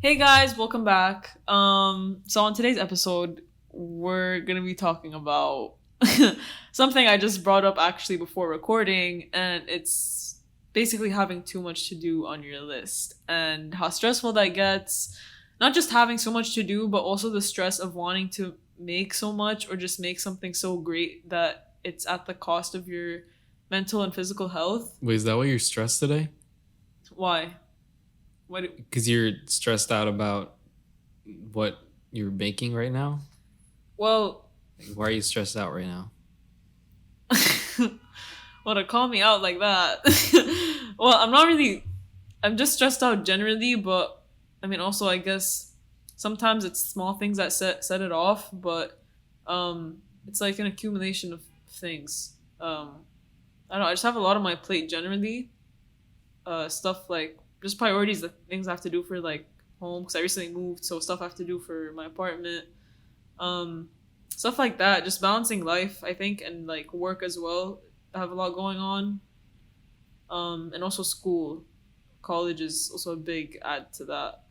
Hey guys, welcome back. So on today's episode, we're gonna be talking about something I just brought up actually before recording, and it's basically having too much to do on your list and how stressful that gets. Not just having so much to do, but also the stress of wanting to make so much or just make something so great that it's at the cost of your mental and physical health. Wait, is that why you're stressed today? Why? What? Because you're stressed out about what you're making right now? Well, Like, why are you stressed out right now? well, to call me out like that. Well, I'm not really. I'm just stressed out generally, but I mean, also, I guess sometimes it's small things that set it off, but it's like an accumulation of things. I don't know. I just have a lot on my plate generally. Stuff like just priorities, the things I have to do for like home because I recently moved, so stuff I have to do for my apartment. Um, Stuff like that. Just balancing life, I think, and like work as well. I have a lot going on. And also school. College is also a big add to that.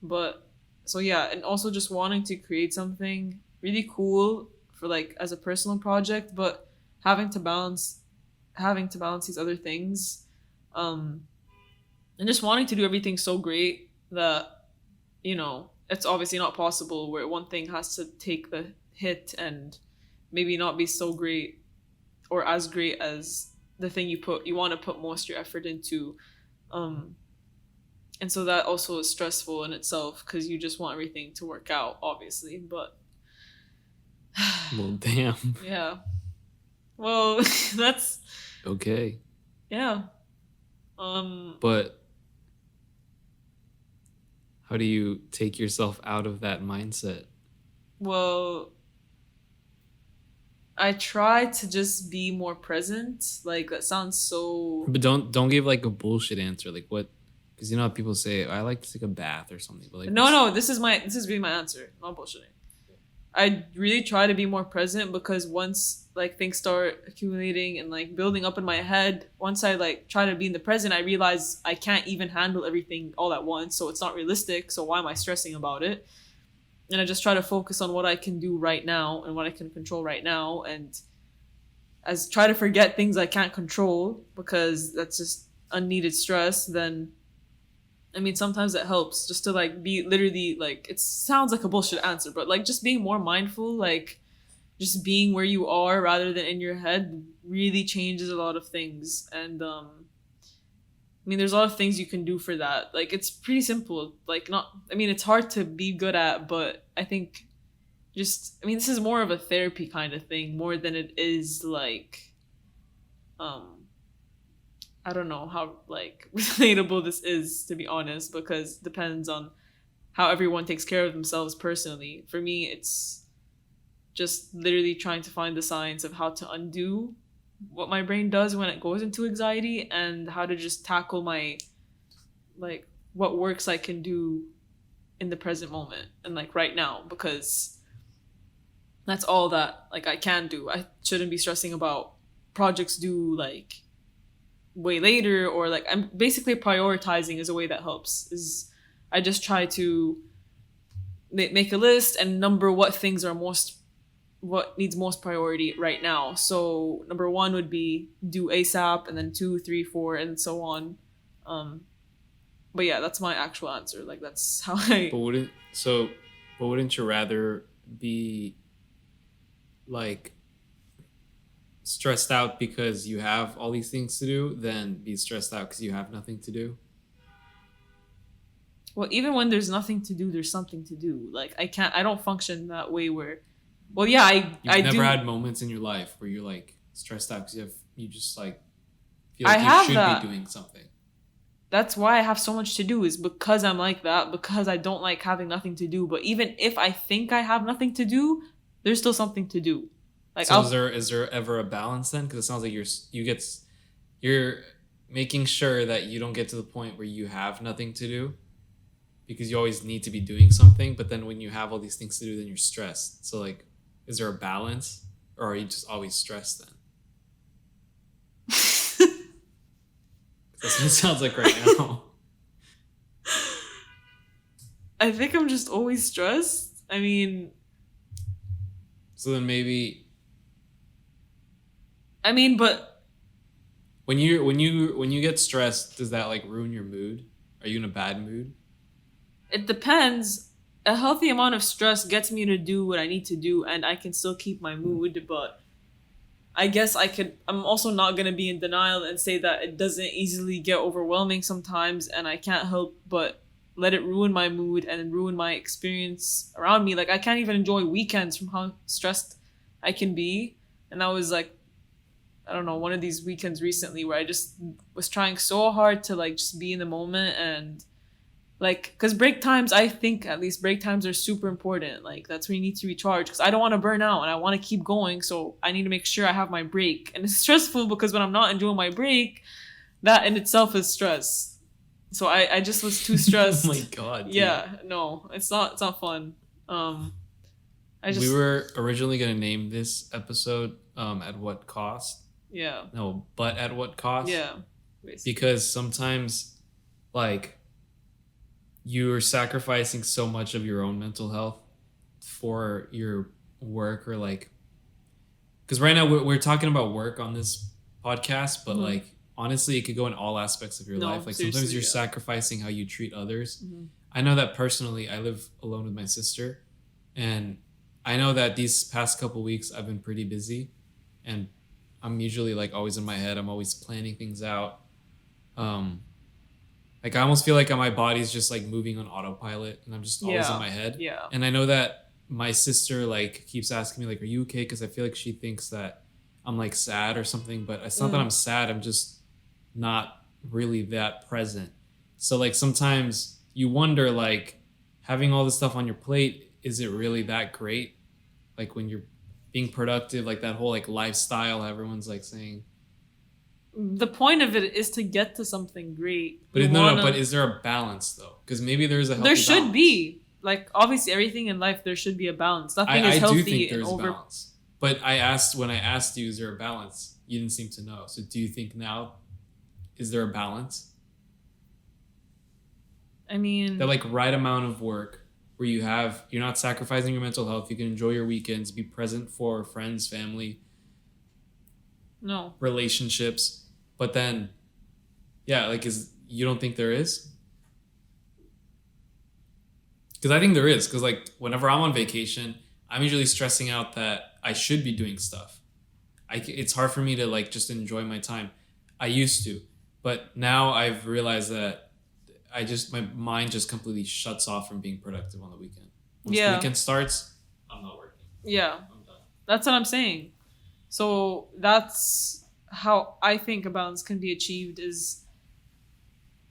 But so yeah, and also just wanting to create something really cool for like as a personal project, but having to balance having to balance these other things. Um and just wanting to do everything so great that it's obviously not possible where one thing has to take the hit and maybe not be so great or as great as the thing you want to put most of your effort into. um and so that also is stressful in itself because you just want everything to work out obviously, but Well, damn. yeah, well, that's Okay. yeah. um But how do you take yourself out of that mindset? well, I try to just be more present. Like that sounds so. But don't give like a bullshit answer. Like what? Because you know how people say, I like to take a bath or something. But like, No, what's no, this is really my answer. Not bullshitting. I really try to be more present because once like things start accumulating and like building up in my head, once I like try to be in the present, I realize I can't even handle everything all at once, so it's not realistic. So why am I stressing about it? And I just try to focus on what I can do right now and what I can control right now, and as try to forget things I can't control because that's just unneeded stress. Then I mean, sometimes it helps just to like be literally like it sounds like a bullshit answer, but like just being more mindful, like just being where you are rather than in your head really changes a lot of things. And I mean, there's a lot of things you can do for that. Like it's pretty simple. Like not, I mean, it's hard to be good at, but I think just, I mean, this is more of a therapy kind of thing more than it is like, um, I don't know how like relatable this is to be honest, because it depends on how everyone takes care of themselves personally. For me, it's just literally trying to find the science of how to undo what my brain does when it goes into anxiety and how to just tackle my like what works I can do in the present moment and like right now, because that's all that like I can do. I shouldn't be stressing about projects due like way later, or like I'm basically prioritizing is a way that helps. Is I just try to make a list and number what needs most priority right now. So number one would be do ASAP, and then two, three, four, and so on. Um, but yeah, that's my actual answer. Like that's how but I. wouldn't so? But wouldn't you rather be like stressed out because you have all these things to do than be stressed out because you have nothing to do? Well, even when there's nothing to do, there's something to do. Like I can't. I don't function that way. Where, well, yeah, I You've never do. had moments in your life where you're like stressed out because you just like feel I like you have should be that. doing something. That's why I have so much to do, is because I'm like that, because I don't like having nothing to do. But even if I think I have nothing to do, there's still something to do. Like So I'll is there ever a balance then? Because it sounds like you're making sure that you don't get to the point where you have nothing to do because you always need to be doing something. But then when you have all these things to do, then you're stressed. So like, is there a balance, or are you just always stressed then? That's what it sounds like right now. I think I'm just always stressed. I mean, So then maybe but when you get stressed, does that like ruin your mood? Are you in a bad mood? it depends. A healthy amount of stress gets me to do what I need to do, and I can still keep my mood. But I guess I'm also not gonna be in denial and say that it doesn't easily get overwhelming sometimes, and I can't help but let it ruin my mood and ruin my experience around me. Like I can't even enjoy weekends from how stressed I can be. And that was like, I don't know, one of these weekends recently where I just was trying so hard to like just be in the moment. And like, because break times, I think at least break times are super important. Like that's when you need to recharge, because I don't want to burn out and I want to keep going, so I need to make sure I have my break. And it's stressful because when I'm not enjoying my break, that in itself is stress. So I just was too stressed. Oh my god. Dude. Yeah, no, it's not fun. We were originally gonna name this episode At What Cost? Yeah. No, but at what cost? Yeah. Basically. Because sometimes like you're sacrificing so much of your own mental health for your work, or like, because right now we're talking about work on this podcast, but like honestly it could go in all aspects of your life. Like sometimes you're sacrificing how you treat others. I know that personally. I live alone with my sister, and I know that these past couple weeks I've been pretty busy, and I'm usually like always in my head. I'm always planning things out. Like I almost feel like my body's just like moving on autopilot, and I'm just always in my head. Yeah. And I know that my sister like keeps asking me like, "Are you okay?" Because I feel like she thinks that I'm like sad or something, but it's not that I'm sad. I'm just not really that present. So like sometimes you wonder, like, having all this stuff on your plate, is it really that great? Like when you're being productive, like that whole like lifestyle everyone's like saying. The point of it is to get to something great. But but is there a balance though? Because maybe there's a healthy there should balance. Be. Like obviously everything in life there should be a balance. Nothing is healthy. I do think there's a balance. But when I asked you, is there a balance? You didn't seem to know. So do you think now, is there a balance? I mean, that like right amount of work where you're not sacrificing your mental health. You can enjoy your weekends, be present for friends, family, relationships. But then, yeah, like you don't think there is? Because I think there is. Because like whenever I'm on vacation, I'm usually stressing out that I should be doing stuff. It's hard for me to like just enjoy my time. I used to, but now I've realized that my mind just completely shuts off from being productive on the weekend. Once the weekend starts, I'm not working. Yeah. I'm done. That's what I'm saying. So that's how I think a balance can be achieved, is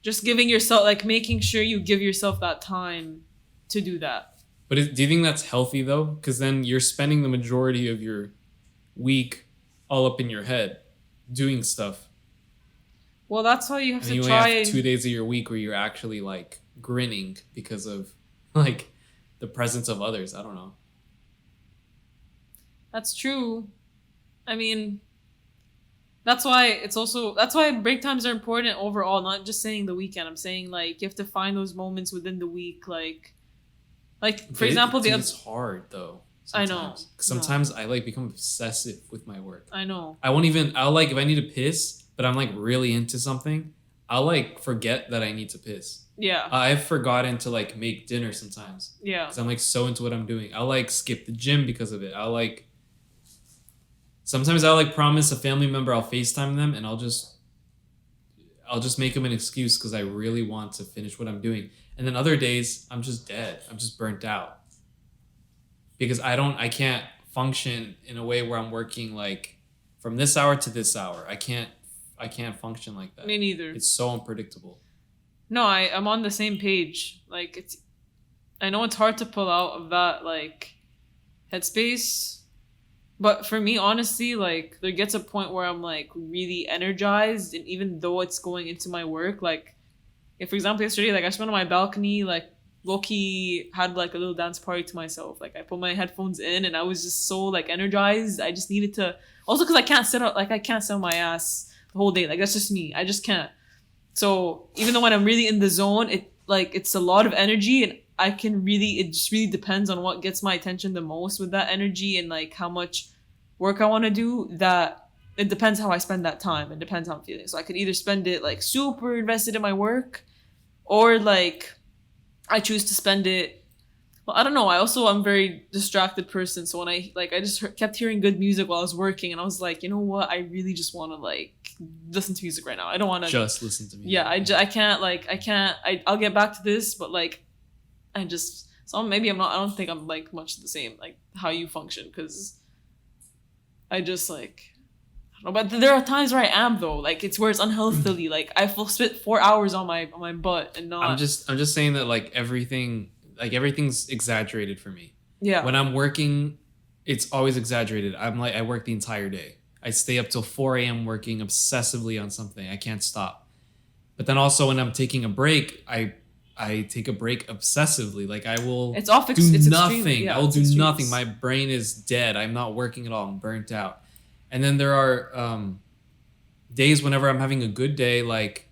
just giving yourself, like making sure you give yourself that time to do that. But do you think that's healthy though? Because then you're spending the majority of your week all up in your head doing stuff. Well, that's why you have to you try. You have 2 days of your week where you're actually like grinning because of like the presence of others. I don't know. That's true. I mean, that's why break times are important overall. Not just saying the weekend. I'm saying like you have to find those moments within the week, like for example, it's hard though. Sometimes. I know. Sometimes I like become obsessive with my work. I know. I'll like if I need to piss, but I'm like really into something, I'll like forget that I need to piss. Yeah. I've forgotten to like make dinner sometimes. Yeah. Because I'm like so into what I'm doing. I'll like skip the gym because of it. Sometimes I'll like promise a family member I'll FaceTime them, and I'll just make them an excuse because I really want to finish what I'm doing. And then other days I'm just dead. I'm just burnt out. Because I can't function in a way where I'm working like from this hour to this hour. I can't function like that. Me neither. It's so unpredictable. No, I'm on the same page. Like I know it's hard to pull out of that like headspace, but for me, honestly, like there gets a point where I'm like really energized, and even though it's going into my work, like if for example yesterday, like I just went on my balcony, like low-key had like a little dance party to myself. Like I put my headphones in and I was just so like energized. I just needed to, also because I can't sit on my ass the whole day. Like that's just me. I just can't. So even though when I'm really in the zone, it's a lot of energy, and I can really, it just really depends on what gets my attention the most with that energy and like how much work I want to do. That it depends how I spend that time. It depends how I'm feeling. So I could either spend it like super invested in my work, or like I choose to spend it. Well, I don't know. I'm a very distracted person. So when I just kept hearing good music while I was working, and I was like, you know what? I really just want to like listen to music right now. I don't want to just listen to music. Yeah, I can't like I can't. I'll get back to this, but like I just maybe I'm not. I don't think I'm like much the same like how you function, because I just like. I don't know, but there are times where I am though. Like it's where it's unhealthily. Like I will spend 4 hours on my butt and not. I'm just saying that like everything's exaggerated for me. Yeah. When I'm working, it's always exaggerated. I work the entire day. I stay up till 4 a.m. working obsessively on something. I can't stop. But then also when I'm taking a break, I take a break obsessively. Like I will it's off do it's nothing. Extreme. Yeah, I will do extreme. nothing. My brain is dead. I'm not working at all. I'm burnt out. And then there are days whenever I'm having a good day, like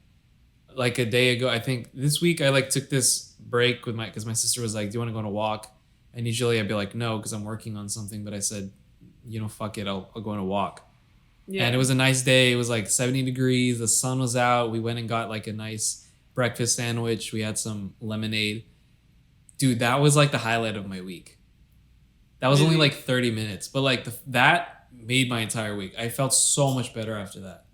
a day ago. I think this week I like took this break with because my sister was like, "Do you want to go on a walk?" And usually I'd be like, "No," because I'm working on something. But I said, fuck it, I'll go on a walk. Yeah. And it was a nice day. It was like 70 degrees. The sun was out. We went and got like a nice breakfast sandwich. We had some lemonade. Dude, that was like the highlight of my week. That was only like 30 minutes, but like that made my entire week. I felt so much better after that.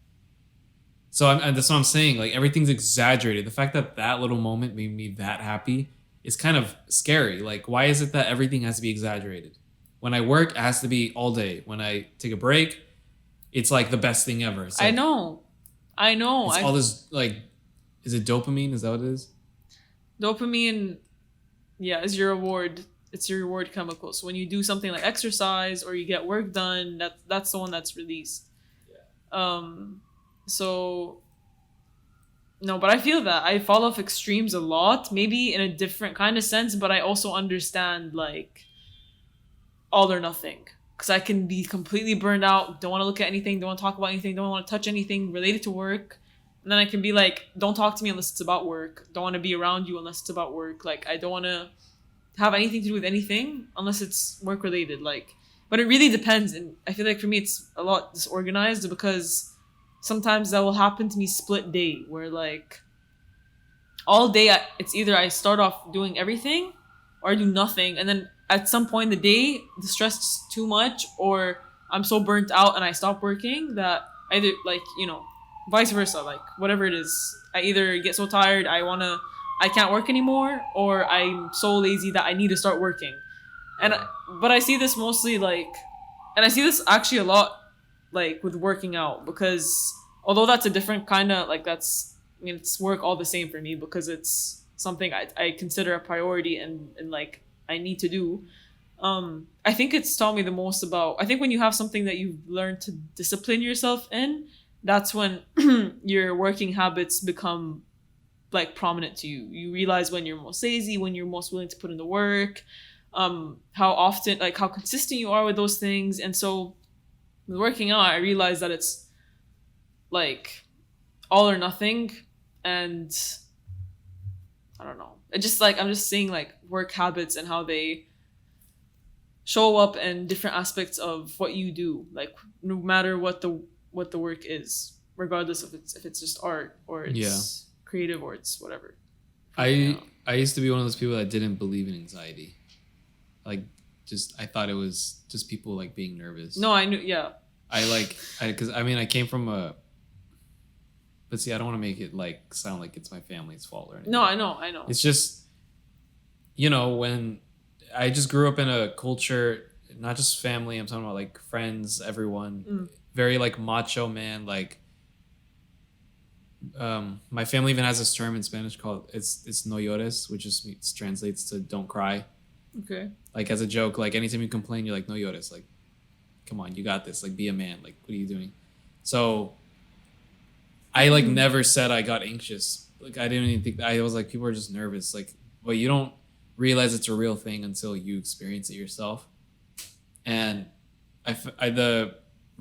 So that's what I'm saying. Like everything's exaggerated. The fact that that little moment made me that happy is kind of scary. Like why is it that everything has to be exaggerated? When I work, it has to be all day. When I take a break, it's like the best thing ever. Like, I know. It's all this like, is it dopamine? Is that what it is? Dopamine, yeah, is your reward. It's your reward chemical. So when you do something like exercise or you get work done, that's the one that's released. Yeah. So no, but I feel that I fall off extremes a lot, maybe in a different kind of sense, but I also understand like all or nothing, because I can be completely burned out, don't want to look at anything, don't want to talk about anything, don't want to touch anything related to work. And then I can be like, don't talk to me unless it's about work. Don't want to be around you unless it's about work. Like I don't want to have anything to do with anything unless it's work related. Like, but it really depends. And I feel like for me, it's a lot disorganized, because sometimes that will happen to me split day, where like all day it's either I start off doing everything or I do nothing. And then at some point in the day, the stress is too much, or I'm so burnt out and I stop working that either like, vice versa, like whatever it is, I either get so tired, I can't work anymore, or I'm so lazy that I need to start working. But I see this mostly like, and I see this actually a lot like with working out, because although that's a different kind of like it's work all the same for me, because it's something I consider a priority and like I need to do. I think it's taught me the most about, I think when you have something that you've learned to discipline yourself in, that's when your working habits become like prominent to you. You realize when you're most lazy, when you're most willing to put in the work, how often, like how consistent you are with those things. And so with working out, I realized that it's like all or nothing. And I don't know. It just like, I'm just seeing like work habits and how they show up in different aspects of what you do. Like no matter what the work is, regardless if it's just art or it's creative or it's whatever. I used to be one of those people that didn't believe in anxiety. Like I thought it was just people like being nervous. No, I knew. Yeah. Because I came from but see, I don't want to make it like sound like it's my family's fault or anything. No, I know. It's just, when I just grew up in a culture, not just family, I'm talking about like friends, everyone, very like macho man, like, my family even has this term in Spanish called it's no llores, which just translates to don't cry. Okay. Like as a joke, like anytime you complain, you're like no llores, like come on, you got this, like be a man, like what are you doing? So I like never said I got anxious. Like I didn't even think I was like people are just nervous. Like well, you don't realize it's a real thing until you experience it yourself. And the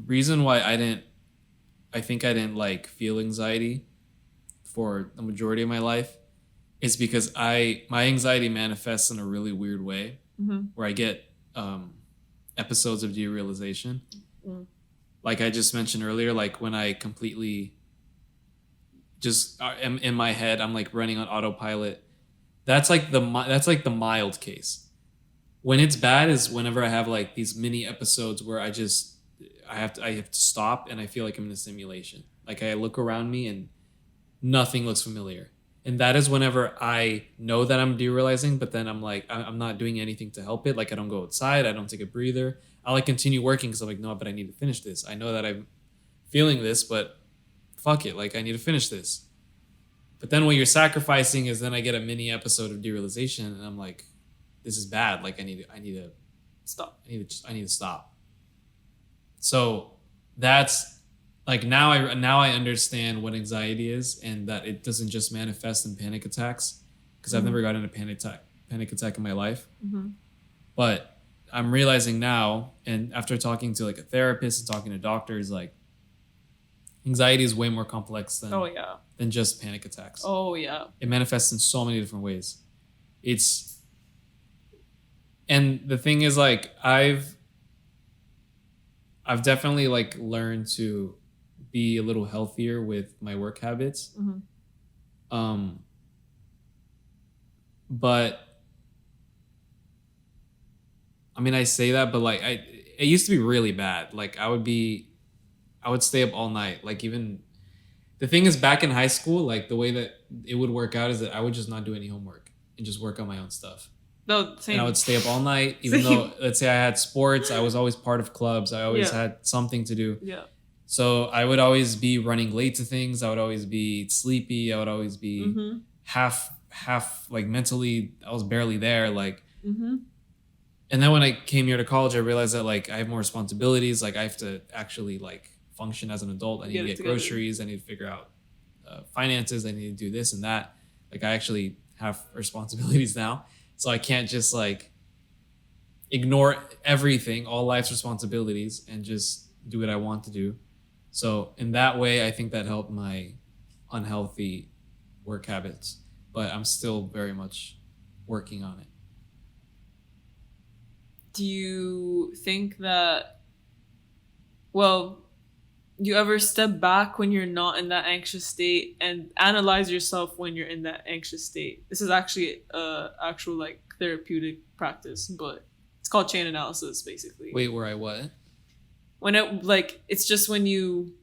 reason why I think I didn't like feel anxiety for the majority of my life is because my anxiety manifests in a really weird way, where I get episodes of derealization. Like I just mentioned earlier, like when I completely just am in my head, I'm like running on autopilot. That's like the mild case. When it's bad is whenever I have like these mini episodes where I have to stop and I feel like I'm in a simulation. Like I look around me and nothing looks familiar. And that is whenever I know that I'm derealizing, but then I'm like, I'm not doing anything to help it. Like I don't go outside, I don't take a breather. I'll like continue working because I'm like, no, but I need to finish this. I know that I'm feeling this, but fuck it. Like I need to finish this. But then what you're sacrificing is then I get a mini episode of derealization and I'm like, this is bad. Like I need to stop. I need to stop. So that's like now I understand what anxiety is and that it doesn't just manifest in panic attacks because I've never gotten a panic attack in my life. But I'm realizing now, and after talking to like a therapist and talking to doctors, like anxiety is way more complex than just panic attacks. Oh yeah. It manifests in so many different ways. And the thing is like I've definitely like learned to be a little healthier with my work habits. But I mean, I say that, but like it used to be really bad. Like I would stay up all night. Like even the thing is back in high school, like the way that it would work out is that I would just not do any homework and just work on my own stuff. No, same. And I would stay up all night, even though let's say I had sports, I was always part of clubs. I always had something to do. Yeah. So I would always be running late to things. I would always be sleepy. I would always be half like mentally, I was barely there. Like, and then when I came here to college, I realized that like I have more responsibilities. Like I have to actually like function as an adult. I need to get groceries. I need to figure out finances. I need to do this and that. Like I actually have responsibilities now. So I can't just like ignore everything, all life's responsibilities, and just do what I want to do. So in that way, I think that helped my unhealthy work habits, but I'm still very much working on it. Do you think that, well, do you ever step back when you're not in that anxious state and analyze yourself when you're in that anxious state? This is actually actual like therapeutic practice, but it's called chain analysis basically. Wait, where I what? When it like it's just when you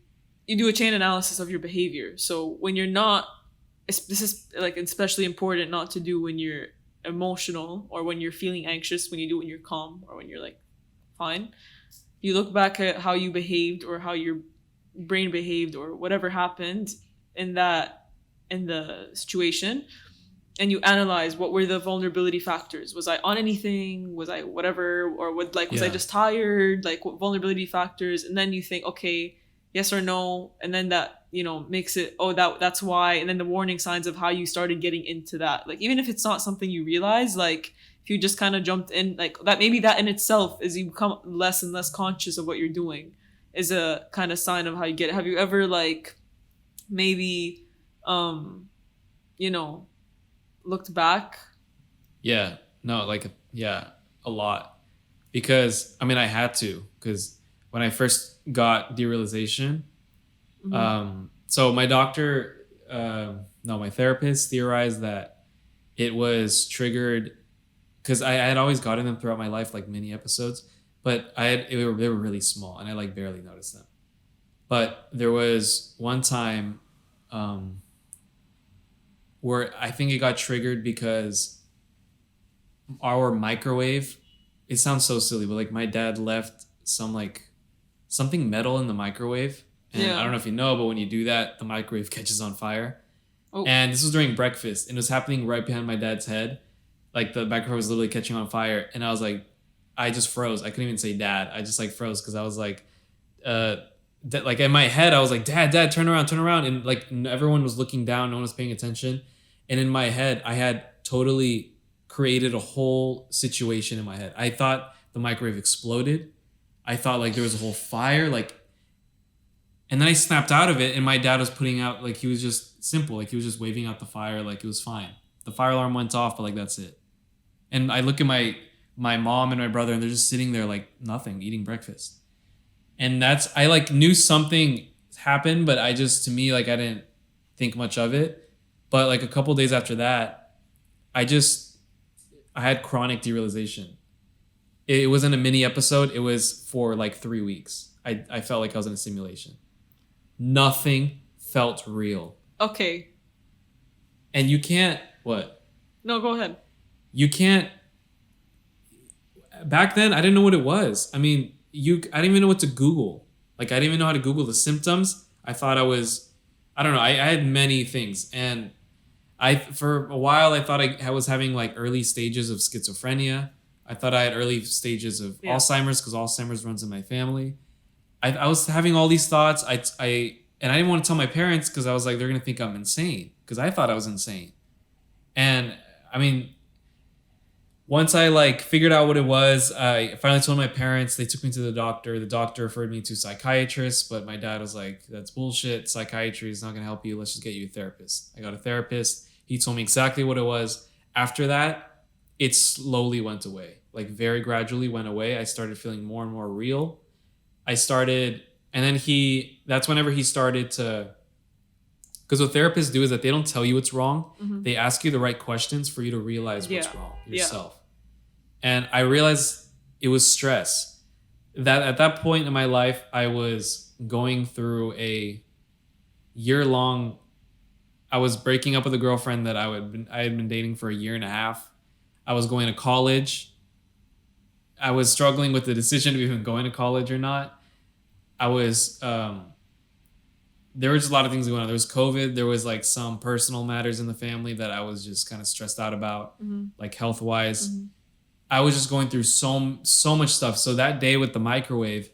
do a chain analysis of your behavior. So when you're not, this is like especially important not to do when you're emotional or when you're feeling anxious, when you do it when you're calm or when you're like fine. You look back at how you behaved or how your brain behaved or whatever happened in the situation, and you analyze what were the vulnerability factors. Was I on anything? Was I whatever? Or was I just tired? Like what vulnerability factors? And then you think, okay, yes or no, and then that makes it, oh, that's why. And then the warning signs of how you started getting into that. Like even if it's not something you realize, like if you just kind of jumped in, like that, maybe that in itself is you become less and less conscious of what you're doing, is a kind of sign of how you get it. Have you ever like maybe looked back? Yeah, no, like a lot, because I mean I had to, because when I first got derealization, so my doctor, my therapist theorized that it was triggered because I had always gotten them throughout my life, like mini episodes, but they were really small and I like barely noticed them. But there was one time where I think it got triggered because our microwave, it sounds so silly, but like my dad left something metal in the microwave. And I don't know if you know, but when you do that, the microwave catches on fire. Oh. And this was during breakfast, and it was happening right behind my dad's head. Like the microwave was literally catching on fire. And I was like, I just froze. I couldn't even say dad. I just like froze because I was like, like in my head, I was like, dad, turn around. And like everyone was looking down. No one was paying attention. And in my head, I had totally created a whole situation in my head. I thought the microwave exploded. I thought like there was a whole fire, and then I snapped out of it, and my dad was putting out, like he was just simple, like he was just waving out the fire, like it was fine. the fire alarm went off, but like that's it. And I look at my mom and my brother, and they're just sitting there like nothing, eating breakfast. And I like knew something happened, but to me, like I didn't think much of it. But like a couple days after that, I had chronic derealization. It wasn't a mini episode. It was for like 3 weeks. I felt like I was in a simulation. Nothing felt real. Okay. And you can't, what? No, go ahead. You can't, back then, I didn't know what it was. I mean, I didn't even know what to Google. Like, I didn't even know how to Google the symptoms. I thought I don't know. I had many things. And for a while, I thought I was having like early stages of schizophrenia. I thought I had early stages of Alzheimer's because Alzheimer's runs in my family. I was having all these thoughts. And I didn't want to tell my parents because I was like, they're going to think I'm insane because I thought I was insane. And I mean, once I like figured out what it was, I finally told my parents. They took me to the doctor. The doctor referred me to a psychiatrist, but my dad was like, that's bullshit. Psychiatry is not going to help you. Let's just get you a therapist. I got a therapist. He told me exactly what it was. After that, it slowly went away. Like very gradually went away. I started feeling more and more real. And then that's whenever he started to, because what therapists do is that they don't tell you what's wrong. Mm-hmm. They ask you the right questions for you to realize what's wrong yourself. And I realized it was stress. That at that point in my life, I was going through a year-long, I was breaking up with a girlfriend that I had been dating for a year and a half. I was going to college. I was struggling with the decision of even going to college or not. I was, there were just a lot of things going on. There was COVID. There was like some personal matters in the family that I was just kind of stressed out about, like health-wise. Mm-hmm. I was just going through so much stuff. So that day with the microwave,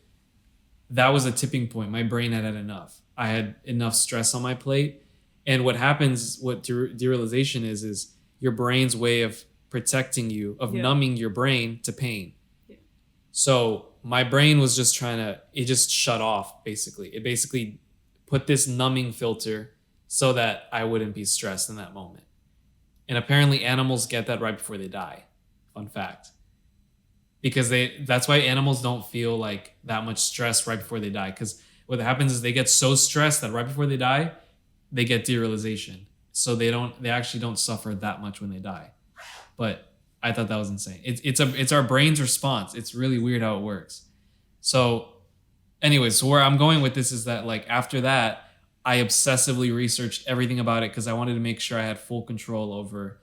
that was a tipping point. My brain had enough. I had enough stress on my plate. And what happens, what derealization is your brain's way of protecting you, of numbing your brain to pain. Yeah. So my brain was just it just shut off, basically. It basically put this numbing filter so that I wouldn't be stressed in that moment. And apparently animals get that right before they die. Fun fact. Because that's why animals don't feel like that much stress right before they die. Because what happens is they get so stressed that right before they die, they get derealization. So they actually don't suffer that much when they die. But I thought that was insane. It's our brain's response. It's really weird how it works. So anyways, so where I'm going with this is that like after that, I obsessively researched everything about it because I wanted to make sure I had full control over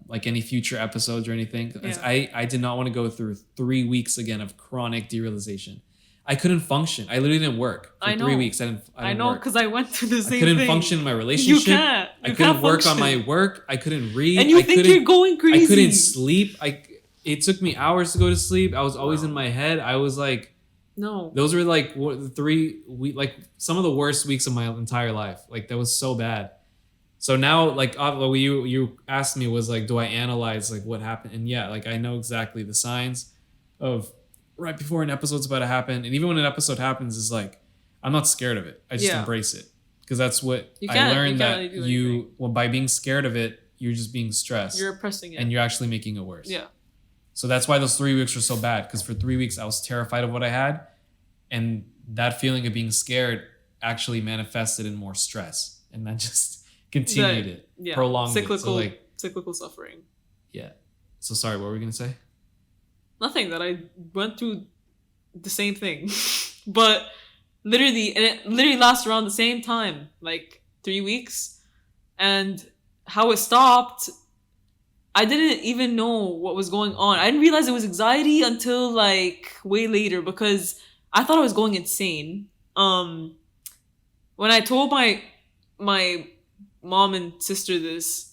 like any future episodes or anything. Yeah. I did not want to go through 3 weeks again of chronic derealization. I couldn't function. I literally didn't work for 3 weeks. I know because I went through the same thing. I couldn't function in my relationship. You can't. I couldn't work on my work. I couldn't read. And you think you're going crazy. I couldn't sleep. It took me hours to go to sleep. I was always in my head. I was like, no. Those were like like some of the worst weeks of my entire life. Like that was so bad. So now, like what you asked me was like, do I analyze like what happened? And yeah, like I know exactly the signs of right before an episode's about to happen. And even when an episode happens, is like, I'm not scared of it. I just embrace it. Because that's what I learned that by being scared of it, you're just being stressed. You're oppressing it. And you're actually making it worse. Yeah. So that's why those 3 weeks were so bad. Because for 3 weeks, I was terrified of what I had. And that feeling of being scared actually manifested in more stress. And that just continued prolonged it. So cyclical suffering. Yeah. So sorry, what were we going to say? Nothing, that I went through the same thing. But it literally lasts around the same time, like 3 weeks. And how it stopped, I didn't even know what was going on. I didn't realize it was anxiety until like way later because I thought I was going insane. When I told my mom and sister this,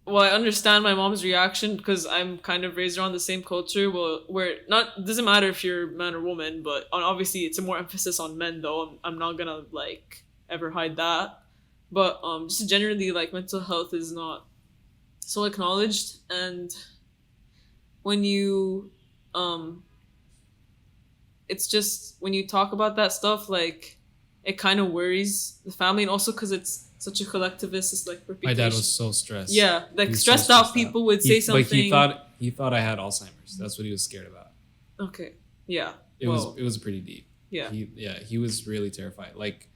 well, I understand my mom's reaction because I'm kind of raised around the same culture. Well, where it doesn't matter if you're man or woman, but obviously it's a more emphasis on men though. I'm not gonna like ever hide that. But just generally like mental health is not so acknowledged, and when you it's just when you talk about that stuff, like it kind of worries the family, and also because it's such a collectivist like reputation. My dad was so stressed. Yeah, like He was stressed so out stressed people would say something. But he thought I had Alzheimer's. That's what he was scared about. Okay. Yeah. It was pretty deep. Yeah. He was really terrified. Like,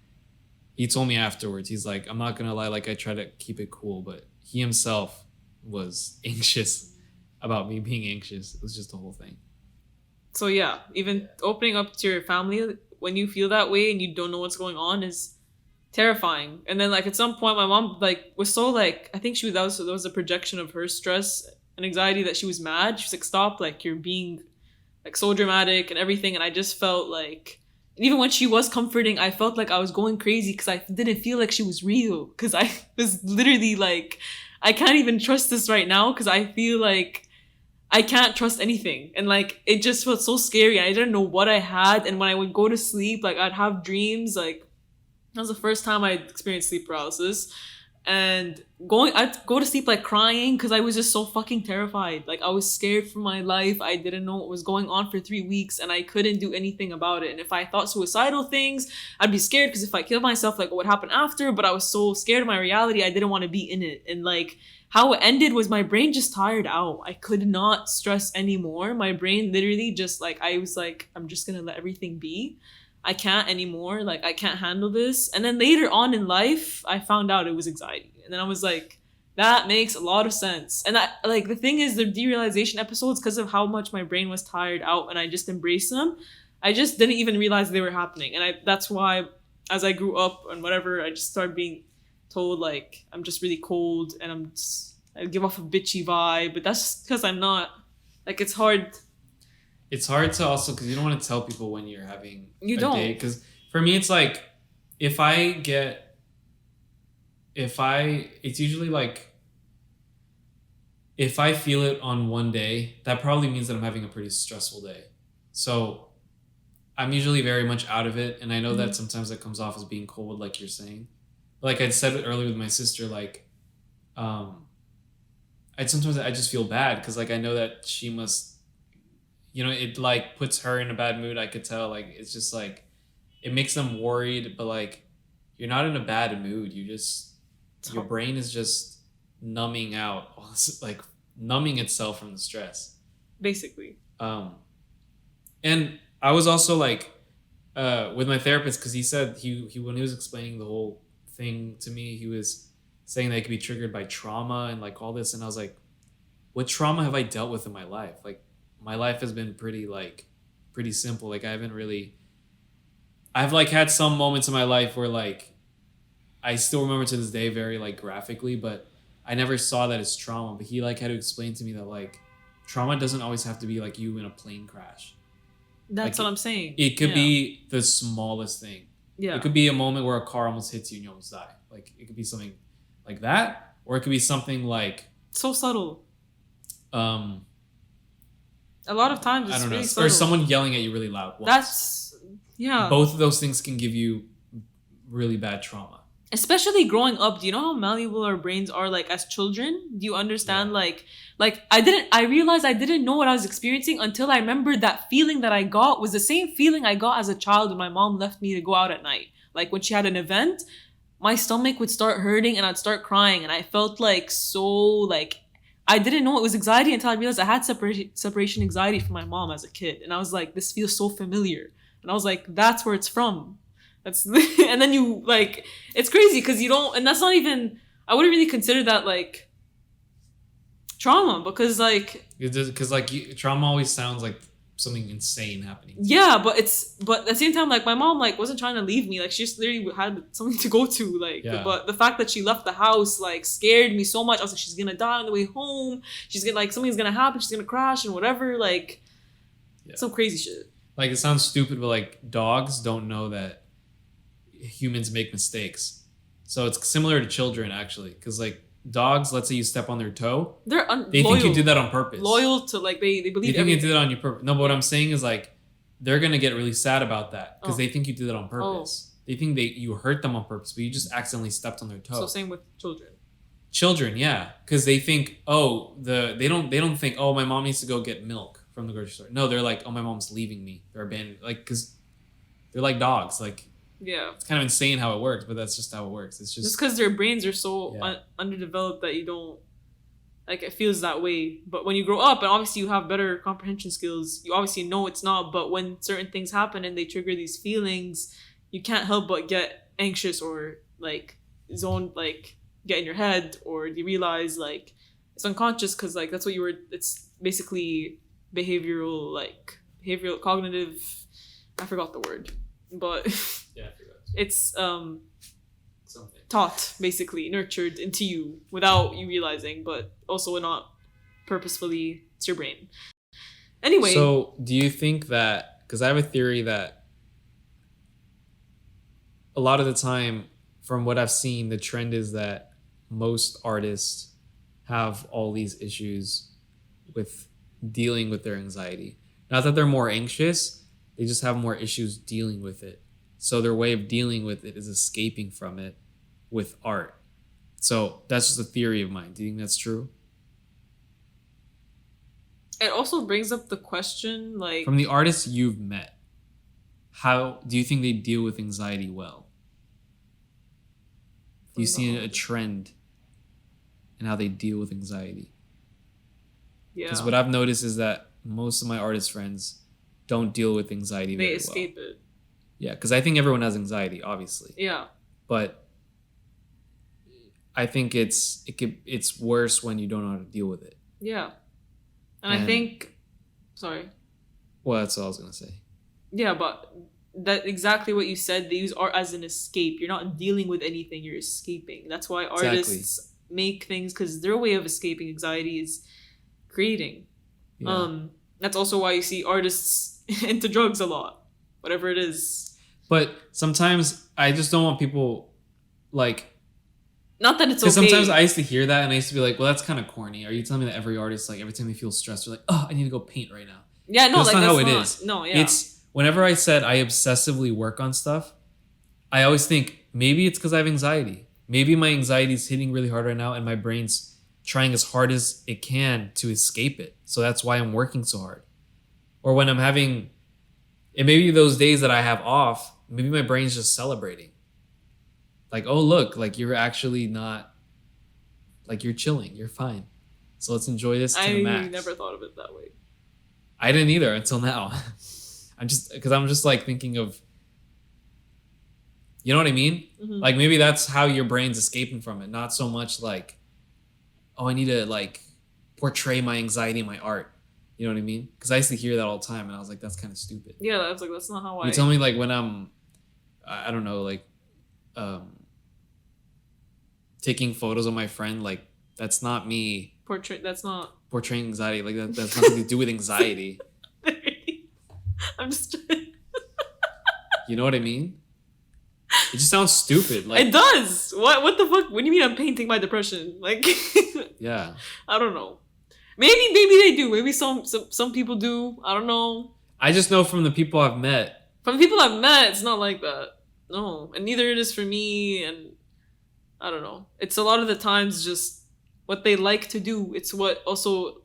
he told me afterwards, he's like, I'm not gonna lie, like, I try to keep it cool, but he himself was anxious about me being anxious. It was just the whole thing. So yeah, even opening up to your family when you feel that way and you don't know what's going on is terrifying. And then like at some point my mom like was so like, I think that was a projection of her stress and anxiety that she was mad. She was like, stop, like you're being like so dramatic and everything. And I just felt like, and even when she was comforting, I felt like I was going crazy because I didn't feel like she was real. Because I was literally like, I can't even trust this right now because I feel like I can't trust anything. And like, it just felt so scary. I didn't know what I had. And when I would go to sleep, like I'd have dreams. Like that was the first time I experienced sleep paralysis. And I'd go to sleep like crying because I was just so fucking terrified. Like I was scared for my life. I didn't know what was going on for 3 weeks and I couldn't do anything about it. And if I thought suicidal things, I'd be scared because if I killed myself, like what would happen after? But I was so scared of my reality, I didn't want to be in it. And like how it ended was my brain just tired out. I could not stress anymore. My brain literally just like, I was like, I'm just gonna let everything be. I can't anymore. Like, I can't handle this. And then later on in life, I found out it was anxiety. And then I was like, that makes a lot of sense. And I, like, the thing is, the derealization episodes, because of how much my brain was tired out and I just embraced them, I just didn't even realize they were happening. And that's why, as I grew up and whatever, I just started being told, like, I'm just really cold and I give off a bitchy vibe. But that's because I'm not, like, it's hard. It's hard to also, because you don't want to tell people when you're having a day. Because for me, it's like, it's usually like, if I feel it on one day, that probably means that I'm having a pretty stressful day. So I'm usually very much out of it. And I know that sometimes that comes off as being cold, like you're saying. Like I said it earlier with my sister, like, sometimes I just feel bad because like I know that she must, you know, it like puts her in a bad mood. I could tell, like, it's just like, it makes them worried, but like, you're not in a bad mood. Your brain is just numbing out, like numbing itself from the stress. Basically. And I was also like, with my therapist, because he said he when he was explaining the whole thing to me, he was saying that it could be triggered by trauma and like all this. And I was like, what trauma have I dealt with in my life? Like, my life has been pretty simple. Like I've like had some moments in my life where like I still remember to this day very like graphically, but I never saw that as trauma. But he like had to explain to me that like trauma doesn't always have to be like you in a plane crash. That's like, what I'm saying. It could be the smallest thing. Yeah. It could be a moment where a car almost hits you and you almost die. Like it could be something like that, or it could be something like so subtle. A lot of times it's I don't know. really subtle. Or someone yelling at you really loud once. That's, yeah. Both of those things can give you really bad trauma. Especially growing up, do you know how malleable our brains are like as children? Do you understand? Yeah. Like I realized I didn't know what I was experiencing until I remembered that feeling that I got was the same feeling I got as a child when my mom left me to go out at night. Like when she had an event, my stomach would start hurting and I'd start crying and I felt like so like I didn't know it was anxiety until I realized I had separation anxiety from my mom as a kid. And I was like, this feels so familiar. And I was like, that's where it's from. And then you like, it's crazy because you don't, and that's not even, I wouldn't really consider that like trauma because like. Because like trauma always sounds like something insane happening. Yeah, but at the same time, like my mom like wasn't trying to leave me. Like she just literally had something to go to. Like, yeah. But the fact that she left the house like scared me so much. I was like, she's gonna die on the way home. She's gonna like something's gonna happen. She's gonna crash and whatever. Like, some crazy shit. Like it sounds stupid, but like dogs don't know that humans make mistakes. So it's similar to children actually, because like. Dogs, let's say you step on their toe. They loyal. Think you did that on purpose. Loyal to like they believe. They think you did that on your purpose. No, but what I'm saying is like they're gonna get really sad about that because they think you did it on purpose. They think you hurt them on purpose, but you just accidentally stepped on their toe. So same with children. Children, yeah, because they think they don't think my mom needs to go get milk from the grocery store. No, they're like my mom's leaving me. They're abandoned, like because they're like dogs. Like Yeah. It's kind of insane how it works, but that's just how it works. It's just because their brains are so Yeah. underdeveloped that you don't, like, it feels that way. But when you grow up and obviously you have better comprehension skills, you obviously know it's not. But when certain things happen and they trigger these feelings, you can't help but get anxious or like get in your head, or you realize like it's unconscious because like that's what you were. It's basically behavioral cognitive. I forgot the word, but yeah, I forgot. it's Something. taught, basically nurtured into you without you realizing, but also not purposefully. It's your brain. Anyway, So, do you think that, because I have a theory that a lot of the time, from what I've seen, the trend is that most artists have all these issues with dealing with their anxiety. Not that they're more anxious, they just have more issues dealing with it. So their way of dealing with it is escaping from it with art. So that's just a theory of mine. Do you think that's true? it also brings up the question, like, From the artists you've met, how do you think they deal with anxiety well? Do you see a trend in how they deal with anxiety? yeah, Because what I've noticed is that most of my artist friends don't deal with anxiety they very escape well. it. Yeah, because I think everyone has anxiety, obviously, Yeah, but I think it's worse when you don't know how to deal with it. yeah, and I And- think, sorry, Well, that's all I was gonna say. yeah, but that exactly what you said. They use art as an escape. You're not dealing with anything. You're escaping. That's why artists make things, because their way of escaping anxiety is creating. Yeah. That's also why you see artists into drugs a lot, whatever it is. But sometimes I just don't want people like. Not that it's okay. Because sometimes I used to hear that and I used to be like, well, that's kind of corny. Are you telling me that every artist, like every time they feel stressed, they're like, oh, I need to go paint right now? Yeah, no, That's like not that's how it not, is. No, yeah. It's whenever I said I obsessively work on stuff, I always think maybe it's because I have anxiety. Maybe my anxiety is hitting really hard right now and my brain's trying as hard as it can to escape it. So that's why I'm working so hard. Or when I'm having, it may be those days that I have off, maybe my brain's just celebrating. Like, oh, look, like you're actually not, like you're chilling, you're fine. So let's enjoy this to the I max. never thought of it that way. I didn't either until now. I'm just like thinking of, you know what I mean? Mhm. Like maybe that's how your brain's escaping from it. Not so much like, oh, I need to like portray my anxiety in my art. You know what I mean? Because I used to hear that all the time, and I was like, that's kind of stupid. Yeah, that's like that's not how I. You tell me like when I'm, I don't know, like, taking photos of my friend, like that's not me portrait. That's not. portraying anxiety. Like that's nothing to do with anxiety. I'm just. You know what I mean? It just sounds stupid. Like It does. What the fuck? What do you mean I'm painting my depression? Like, yeah. I don't know. Maybe they do. Maybe some people do. I don't know. I just know from the people I've met. From people I've met, it's not like that. No, and neither it is for me. And I don't know. It's a lot of the times just what they like to do. It's what also.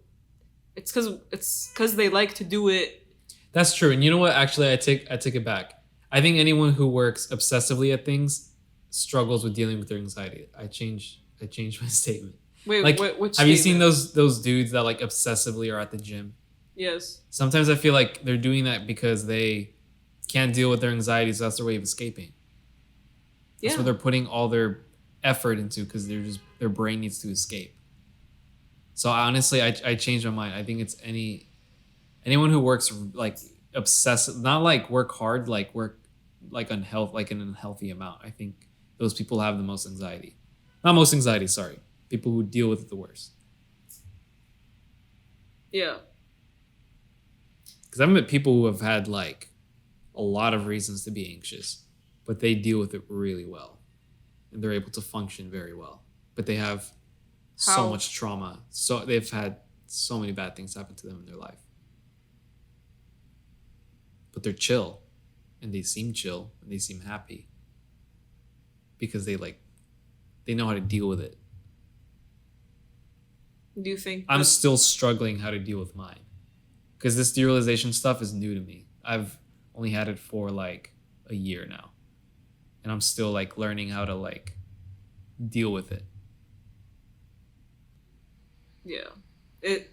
It's because they like to do it. That's true. And you know what? Actually, I take it back. I think anyone who works obsessively at things struggles with dealing with their anxiety. I changed my statement. Wait, Like, which have you seen statement? those dudes that like obsessively are at the gym? Yes. Sometimes I feel like they're doing that because they can't deal with their anxiety, so that's their way of escaping. That's Yeah. what they're putting all their effort into because their brain needs to escape. So honestly, I changed my mind. I think it's anyone who works like obsessive, not like work hard, like work like an unhealthy amount. I think those people have the most anxiety. Not most anxiety, sorry. People who deal with it the worst. Yeah. Because I've met people who have had like a lot of reasons to be anxious, but they deal with it really well. And they're able to function very well. But they have so How? much trauma. So they've had so many bad things happen to them in their life. But they're chill. And they seem chill. And they seem happy. Because they know how to deal with it. Do you think I'm that- still struggling how to deal with mine. Because this derealization stuff is new to me. I've only had it for like a year now. and I'm still like learning how to like deal with it. Yeah. It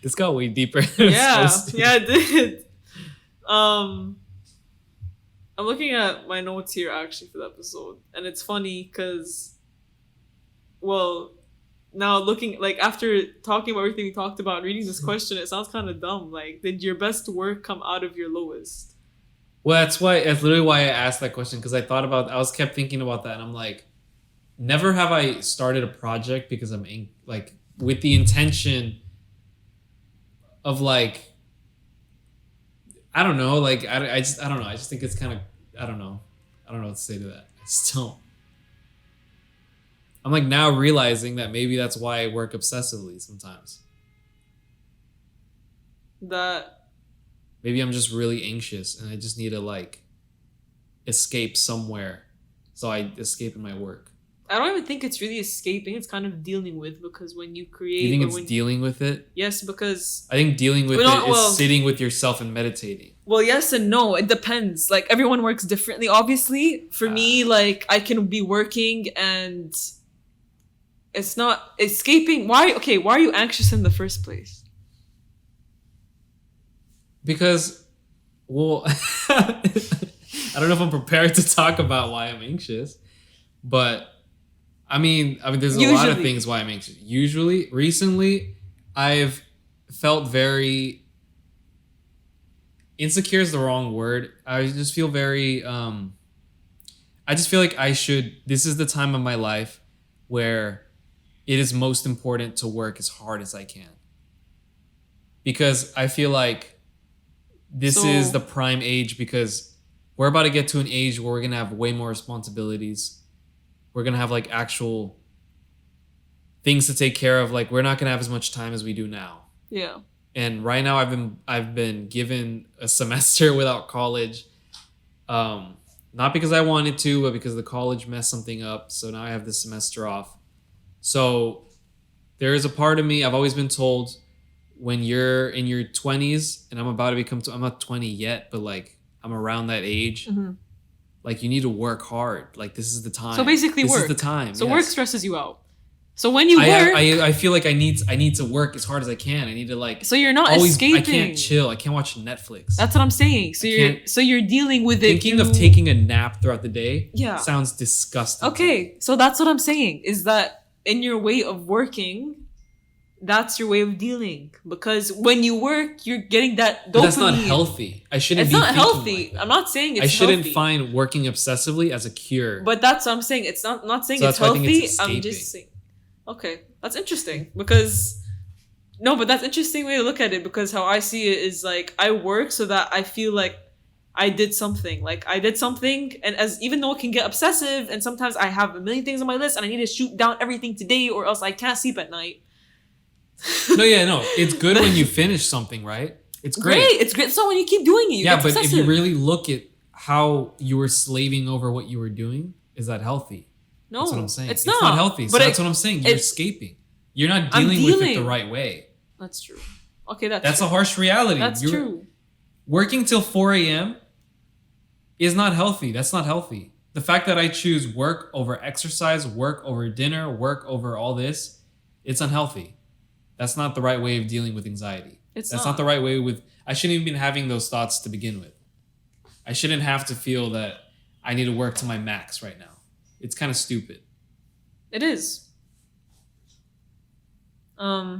This got way deeper than yeah, it's supposed to. yeah, it did. I'm looking at my notes here actually for the episode, and it's funny because, well, now looking like after talking about everything we talked about, reading this question, it sounds kind of dumb. Like, did your best work come out of your lowest? Well, that's literally why I asked that question, because I kept thinking about that, and I'm like, never have I started a project because I'm like with the intention of like, I don't know, like I don't know. I just think it's kind of, I don't know what to say to that. I just don't. I'm like now realizing that maybe that's why I work obsessively sometimes. That maybe I'm just really anxious and I just need to like escape somewhere. So I escape in my work. I don't even think it's really escaping. It's kind of dealing with, because when you create... You think it's dealing with it? Yes, because... I think dealing with it is sitting with yourself and meditating. Well, yes and no. It depends. Like, everyone works differently, obviously. For me, like, I can be working and it's not escaping. Why are you anxious in the first place? Because, well, I don't know if I'm prepared to talk about why I'm anxious, but I mean, there's a lot of things why I'm anxious. Recently, I've felt very insecure is the wrong word. I just feel very, I just feel like this is the time of my life where it is most important to work as hard as I can. Because I feel like this is the prime age, because we're about to get to an age where we're going to have way more responsibilities. We're going to have like actual things to take care of. Like, we're not going to have as much time as we do now. Yeah. And right now I've been given a semester without college. Not because I wanted to, but because the college messed something up. So now I have this semester off. So there is a part of me, I've always been told, when you're in your 20s, and I'm not 20 yet, but like I'm around that age. Mm-hmm. Like, you need to work hard. Like, this is the time. So basically this is the time. So work stresses you out. So when you work... I feel like I need to work as hard as I can. I need to like... So you're not escaping. I can't chill. I can't watch Netflix. That's what I'm saying. So you're dealing with it. Thinking of taking a nap throughout the day sounds disgusting. Okay, so that's what I'm saying. Is that in your way of working... That's your way of dealing, because when you work, you're getting that dopamine. But that's not healthy. I shouldn't. It's not healthy. Like, I'm not saying it's healthy. I shouldn't find working obsessively as a cure. But that's what I'm saying. It's not saying it's healthy. I'm just saying. Okay, that's interesting, because but that's an interesting way to look at it, because how I see it is like I work so that I feel like I did something. Like, I did something, and even though it can get obsessive, and sometimes I have a million things on my list and I need to shoot down everything today or else I can't sleep at night. No. It's good when you finish something, right? It's great. It's great. So when you keep doing it, but if you really look at how you were slaving over what you were doing, is that healthy? No, that's what I'm saying. It's not healthy. So that's what I'm saying. You're escaping. You're not dealing with it the right way. That's true. Okay, that's true. A harsh reality. That's true. Working till 4 a.m. is not healthy. That's not healthy. The fact that I choose work over exercise, work over dinner, work over all this, it's unhealthy. That's not the right way of dealing with anxiety. That's not the right way I shouldn't even be having those thoughts to begin with. I shouldn't have to feel that I need to work to my max right now. It's kind of stupid. It is. Yeah,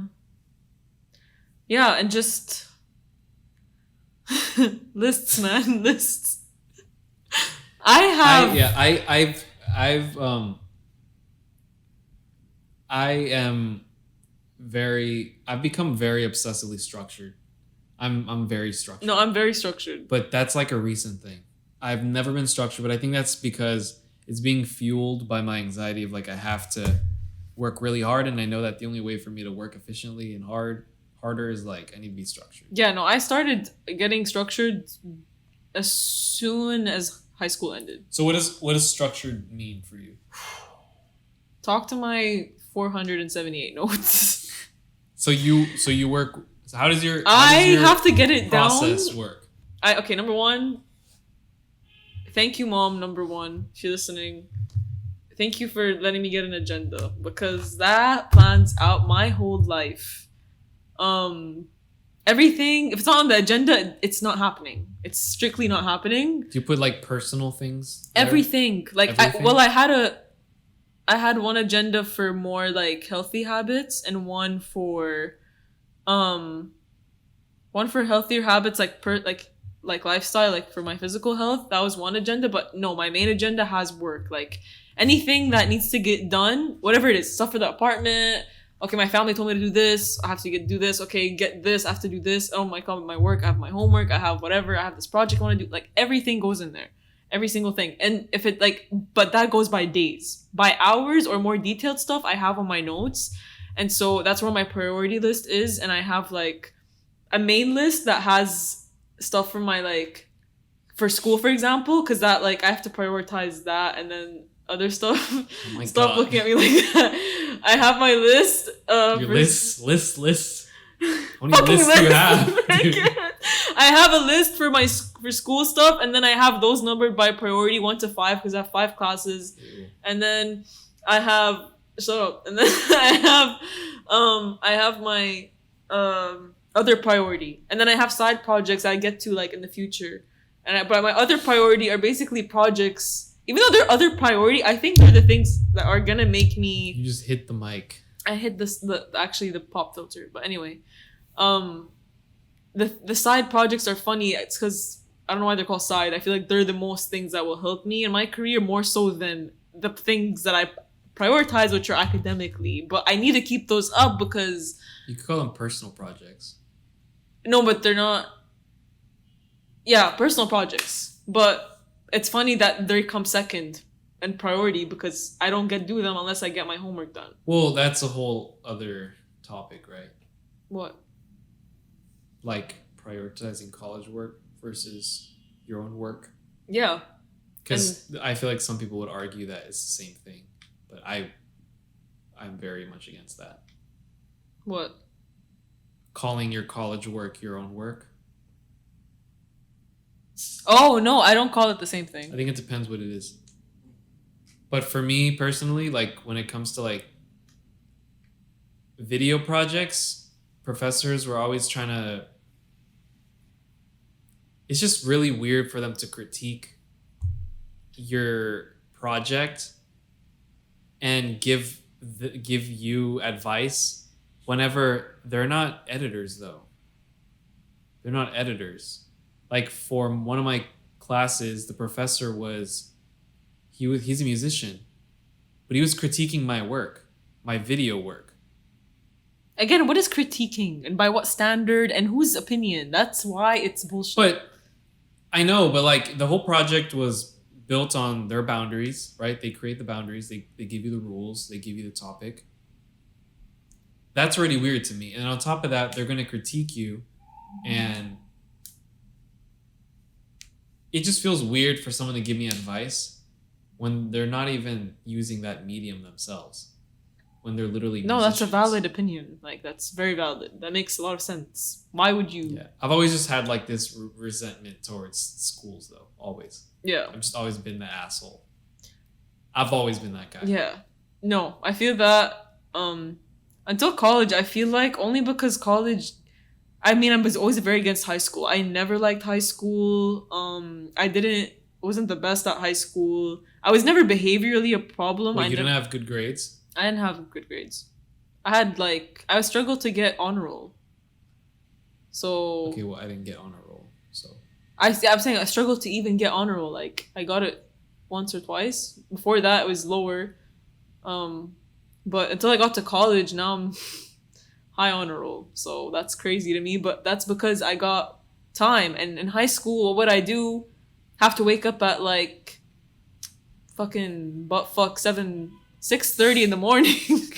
and just lists, man, lists. I've become very obsessively structured. I'm very structured. No, I'm very structured. But that's like a recent thing. I've never been structured, but I think that's because it's being fueled by my anxiety of like I have to work really hard, and I know that the only way for me to work efficiently and harder is like I need to be structured. Yeah, no, I started getting structured as soon as high school ended. So what does structured mean for you? Talk to my 478 notes. So you work So how does your have to get it process down. work? Okay, number one, thank you, Mom. Number one, if you're listening, thank you for letting me get an agenda, because that plans out my whole life. Everything, if it's not on the agenda, it's not happening. It's strictly not happening. Do you put like personal things there? Everything. Like, Everything? I had one agenda for more like healthy habits, and one for healthier habits, like lifestyle, like for my physical health. That was one agenda, but no, my main agenda has work. Like anything that needs to get done, whatever it is, stuff for the apartment. Okay, my family told me to do this. I have to do this. Okay, get this. I have to do this. Oh my god, my work. I have my homework. I have whatever. I have this project I want to do. Like everything goes in there. Every single thing. And if it but that goes by days. By hours or more detailed stuff I have on my notes. And so that's where my priority list is. And I have like a main list that has stuff for my for school, for example, because that I have to prioritize that, and then other stuff. Oh my Stop God. looking at me like that. I have my list. Your for list. How many fucking lists do you have? I dude? can't. I have a list for school stuff, and then I have those numbered by priority 1 to 5 because I have 5 classes, and then I have shut up, and then I have my other priority, and then I have side projects I get to in the future, but my other priority are basically projects. Even though they're other priority, I think they're the things that are gonna make me. You just hit the mic. I hit the pop filter, but anyway, the side projects are funny. It's because I don't know why they're called side. I feel like they're the most things that will help me in my career more so than the things that I prioritize, which are academically. But I need to keep those up because You could call them personal projects. no, but they're not. Yeah, personal projects, but it's funny that they come second and priority because I don't do them unless I get my homework done. Well, that's a whole other topic, right? What? Like prioritizing college work versus your own work. Yeah. Because I feel like some people would argue that it's the same thing, but I'm very much against that. What? Calling your college work your own work. Oh, no, I don't call it the same thing. I think it depends what it is. But for me personally, when it comes to video projects, professors were always trying to. It's just really weird for them to critique your project and give you advice whenever they're not editors, though. They're not editors. For one of my classes, the professor he's a musician, but he was critiquing my work, my video work. Again, what is critiquing and by what standard and whose opinion? That's why it's bullshit. But I know, but the whole project was built on their boundaries, right? They create the boundaries, they give you the rules, they give you the topic. That's already weird to me. And on top of that, they're going to critique you, and it just feels weird for someone to give me advice when they're not even using that medium themselves. When they're literally no, that's a musicians. valid opinion. That's very valid. That makes a lot of sense. Why would you? Yeah, I've always just had this resentment towards schools, though. Always. Yeah. I've just always been the asshole. I've always been that guy. Yeah. No, I feel that until college, I feel like only because college. I was always very against high school. I never liked high school. Wasn't the best at high school. I was never behaviorally a problem. Wait, you didn't have good grades? I didn't have good grades. I had I struggled to get honor roll. So Okay, well, I didn't get honor roll, so. I'm saying I struggled to even get honor roll. I got it once or twice. Before that, it was lower. But until I got to college, now I'm high honor roll. So that's crazy to me. But that's because I got time. And in high school, what would I do? Have to wake up at fucking buttfuck 6:30 in the morning.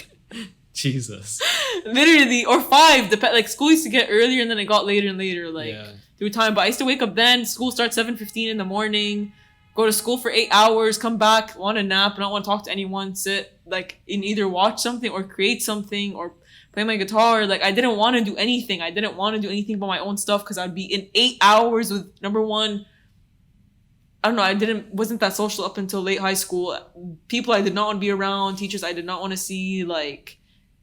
Jesus. Literally, or 5. School used to get earlier and then it got later and later. Yeah. Through time. But I used to wake up then. School starts 7:15 in the morning. go to school for 8 hours, come back, want to nap, not want to talk to anyone, sit like and either watch something or create something or play my guitar. Like I didn't want to do anything. I didn't want to do anything but my own stuff because I'd be in 8 hours with number one. I don't know. Wasn't that social up until late high school. People I did not want to be around, teachers I did not want to see. Like,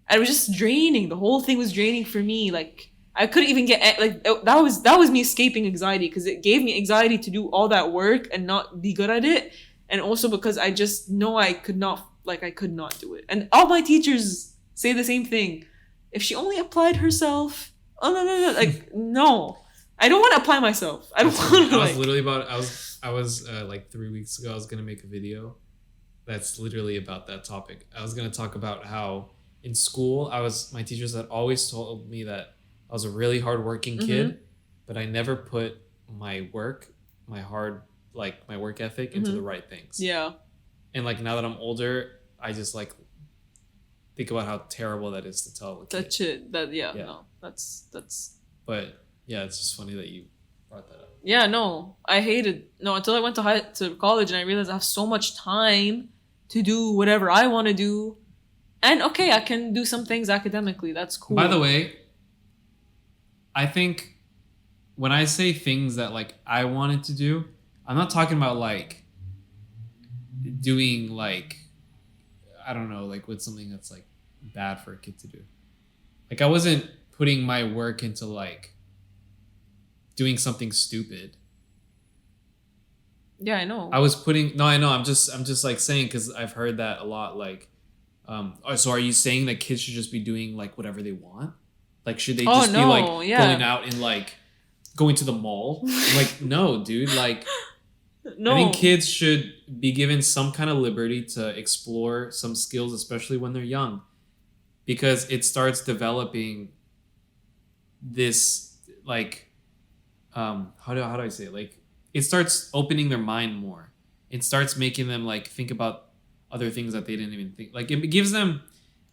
and it was just draining. The whole thing was draining for me. Like, I couldn't even get that was me escaping anxiety because it gave me anxiety to do all that work and not be good at it, and also because I just know I could not do it. And all my teachers say the same thing. If she only applied herself, no, like no, I don't want to apply myself. I don't want to. I was literally about. I was like 3 weeks ago. I was gonna make a video that's literally about that topic. I was gonna talk about how in school my teachers had always told me that I was a really hardworking kid, but I never put my work ethic into the right things. Yeah. And like now that I'm older, I just like think about how terrible that is to tell a kid. That shit. No. That's. But yeah, it's just funny that you brought that up. Yeah, no, I hated until I went to college and I realized I have so much time to do whatever I want to do, and okay, I can do some things academically. That's cool. By the way, I think when I say things that like I wanted to do, I'm not talking about like doing like I don't know, like with something that's like bad for a kid to do. Like I wasn't putting my work into like doing something stupid. Yeah, I know. I know. I'm just like saying because I've heard that a lot. Like, so are you saying that kids should just be doing like whatever they want? Like, should they just be like going out and like going to the mall? Like, no, dude. Like, no. I think kids should be given some kind of liberty to explore some skills, especially when they're young, because it starts developing this like. How do I say it? Like it starts opening their mind more. It starts making them like think about other things that they didn't even think. Like it gives them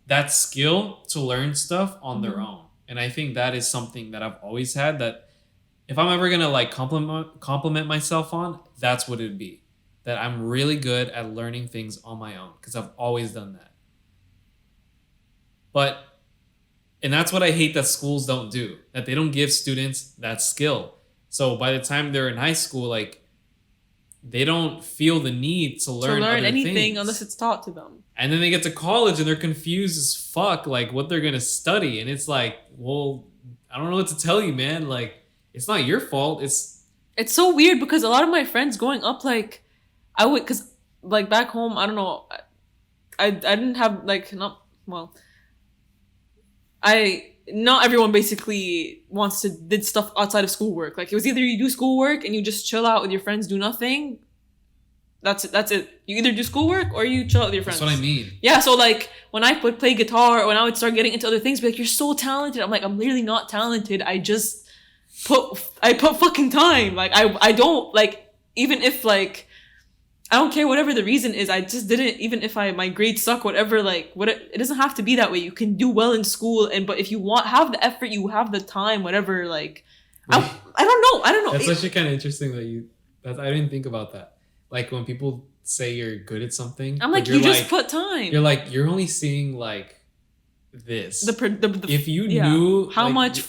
that skill to learn stuff on their own. And I think that is something that I've always had, that if I'm ever gonna like compliment myself on, that's what it'd be. That I'm really good at learning things on my own because I've always done that. And that's what I hate that schools don't do. That they don't give students that skill. So by the time they're in high school, like they don't feel the need to learn anything things. Unless it's taught to them. And then they get to college and they're confused as fuck, like what they're gonna study. And it's like, well, I don't know what to tell you, man. Like it's not your fault. It's so weird because a lot of my friends growing up, like because like back home, I don't know, I didn't have like not everyone basically did stuff outside of schoolwork. Like it was either you do schoolwork and you just chill out with your friends, do nothing. That's it. You either do schoolwork or you chill out with your friends. That's what I mean. Yeah, so like when I would play guitar or when I would start getting into other things, be like, you're so talented. I'm like, I'm literally not talented. I just put fucking time. Like I don't like, even if like I don't care whatever the reason is. I just didn't, even if my grades suck, whatever, like it doesn't have to be that way. You can do well in school, but if you have the effort, you have the time, whatever, like I don't know. That's actually kind of interesting that I didn't think about that. Like when people say you're good at something, I'm like, you just put time. You're like, you're only seeing like this. If you knew how much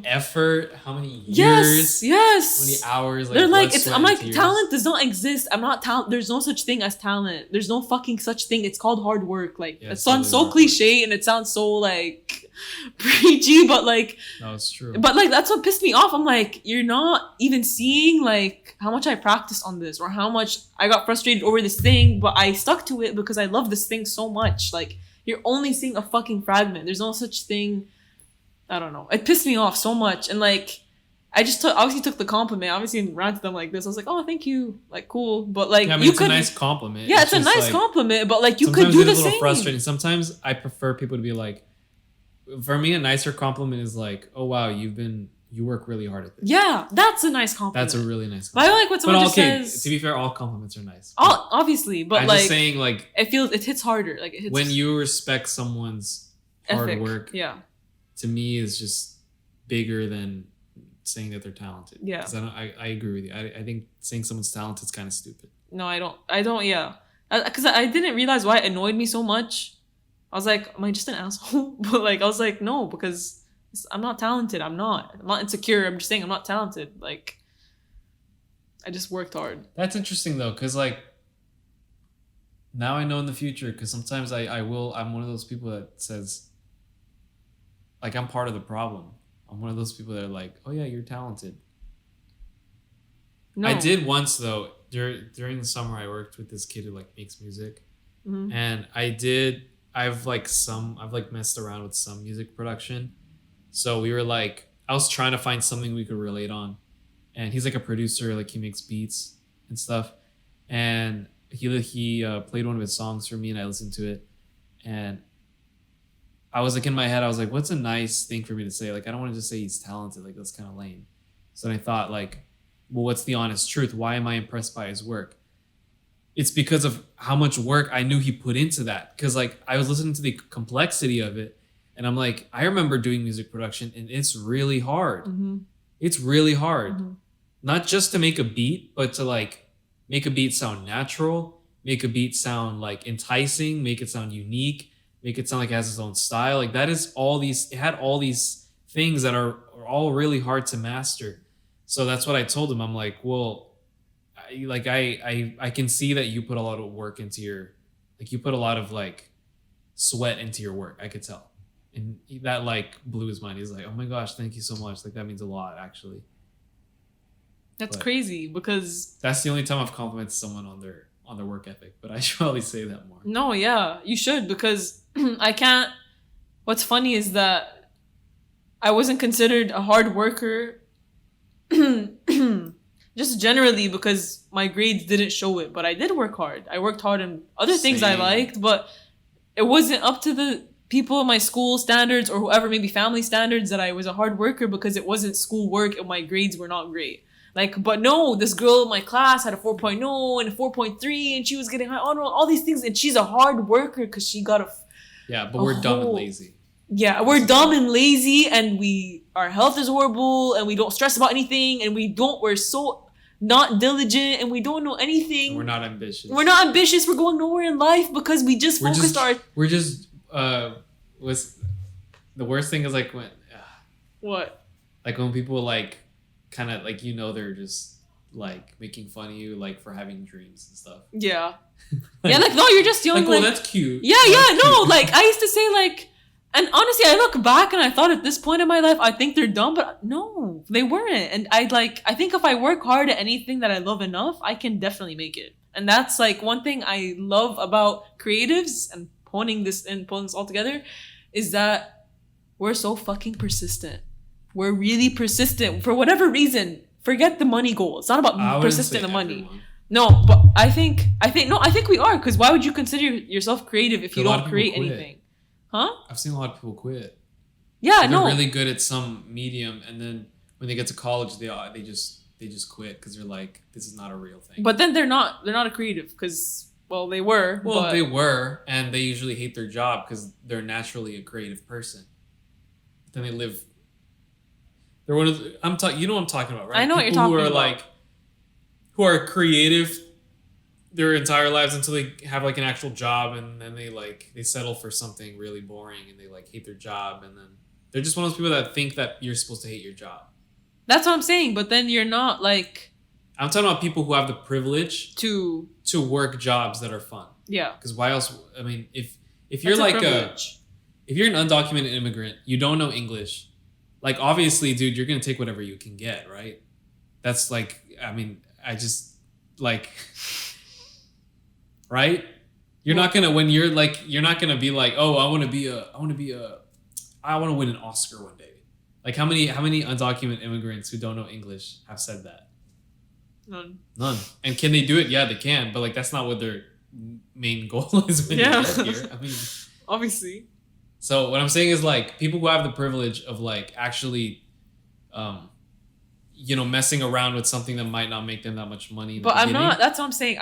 effort, how many years, yes, how many hours, they're like, I'm like, talent does not exist. I'm not talent. There's no such thing as talent. There's no fucking such thing. It's called hard work. Like it sounds so cliche and it sounds so like preachy, but like, no, it's true. But like that's what pissed me off. I'm like, you're not even seeing like how much I practiced on this or how much I got frustrated over this thing, but I stuck to it because I love this thing so much. Like, you're only seeing a fucking fragment. There's no such thing. I don't know. It pissed me off so much. And like, I just obviously took the compliment. Obviously ranted them like this. I was like, oh, thank you. Like, cool. But like, yeah, I mean, it's a nice compliment. Yeah, it's a nice compliment. But like, you could do the same. Sometimes it's a little frustrating. Sometimes I prefer people to be like, for me, a nicer compliment is like, oh wow, you work really hard at this. Yeah, that's a nice compliment. That's a really nice compliment. But I like what someone just says. To be fair, all compliments are nice. Obviously, but I'm like, just saying, like, it hits harder. Like, it hits when you respect someone's hard work. Yeah. To me, is just bigger than saying that they're talented. Yeah. Because I agree with you. I think saying someone's talented is kind of stupid. No, I don't. Yeah, because I didn't realize why it annoyed me so much. I was like, am I just an asshole? But like, I was like, no, because I'm not talented. I'm not insecure. I'm just saying I'm not talented. Like, I just worked hard. That's interesting though, because like now I know in the future, because sometimes I'm one of those people that says like I'm part of the problem. I'm one of those people that are like, oh yeah, you're talented. No. I did once though, during the summer I worked with this kid who like makes music. Mm-hmm. And I've messed around with some music production. So we were like, I was trying to find something we could relate on. And he's like a producer, like he makes beats and stuff. And he played one of his songs for me and I listened to it. And I was like in my head, I was like, what's a nice thing for me to say? Like, I don't want to just say he's talented. Like, that's kind of lame. So then I thought like, well, what's the honest truth? Why am I impressed by his work? It's because of how much work I knew he put into that. Because like I was listening to the complexity of it, and I'm like, I remember doing music production, and it's really hard. Mm-hmm. It's really hard, Mm-hmm. not just to make a beat, but to like make a beat sound natural, make a beat sound like enticing, make it sound unique, make it sound like it has its own style. Like that is all these. It had all these things that are all really hard to master. So that's what I told him. I'm like, well, I can see that you put a lot of work into you put a lot of like sweat into your work. I could tell. And that like blew his mind. He's like, oh my gosh, thank you so much. Like that means a lot actually. That's But crazy because that's the only time I've complimented someone on their work ethic, but I should probably say that more. no, yeah, you should because I can't. What's funny is that I wasn't considered a hard worker. Just generally because my grades didn't show it, but I did work hard. I worked hard in other things I Same. liked, but it wasn't up to the people in my school standards or whoever, maybe family standards, that I was a hard worker because it wasn't school work and my grades were not great. Like, but no, this girl in my class had a 4.0 and a 4.3 and she was getting high honor, all these things, and she's a hard worker because she got Yeah, but we're dumb and lazy. Yeah, we're dumb and lazy, and our health is horrible, and we don't stress about anything, and we're so not diligent, and we don't know anything. And we're not ambitious. We're not ambitious. We're going nowhere in life because we just focused our. We're just was the worst thing is like when What? like when people like kind of like they're just like making fun of you like for having dreams and stuff. Yeah. Yeah, like no, you're just young. Like, well, that's cute. Yeah, That's no, cute. like I used to say like. And honestly, I look back and I thought at this point in my life, I think they're dumb, but no, they weren't. And I think if I work hard at anything that I love enough, I can definitely make it. And that's like one thing I love about creatives and pulling this all together is that we're so fucking persistent. We're really persistent for whatever reason. Forget the money goal. It's not about persistent the money. Everyone. No, but I think we are, because why would you consider yourself creative if you don't create anything? Huh? I've seen a lot of people quit. Yeah, They're really good at some medium, and then when they get to college, they just quit because they're like, this is not a real thing. But then they're not a creative because they were. Well, they were, and they usually hate their job because they're naturally a creative person. Then they live. They're one of the, you know what I'm talking about, right? I know People what you're talking who are about. like, who are creative their entire lives until they have like an actual job, and then they settle for something really boring, and they like hate their job, and then they're just one of those people that think that you're supposed to hate your job. That's what I'm saying. But then you're not like. I'm talking about people who have the privilege to work jobs that are fun. Yeah. Because why else? I mean, if you're That's like if you're an undocumented immigrant, you don't know English, like obviously, dude, you're gonna take whatever you can get, right? That's like, I mean, I just like. Right? You're not gonna you're not gonna be like, oh, I want to win an Oscar one day. Like how many undocumented immigrants who don't know English have said that? None. And can they do it? Yeah, they can, but like that's not what their main goal is when they get here. I mean, obviously. So what I'm saying is like people who have the privilege of like actually messing around with something that might not make them that much money. But I'm not. That's what I'm saying.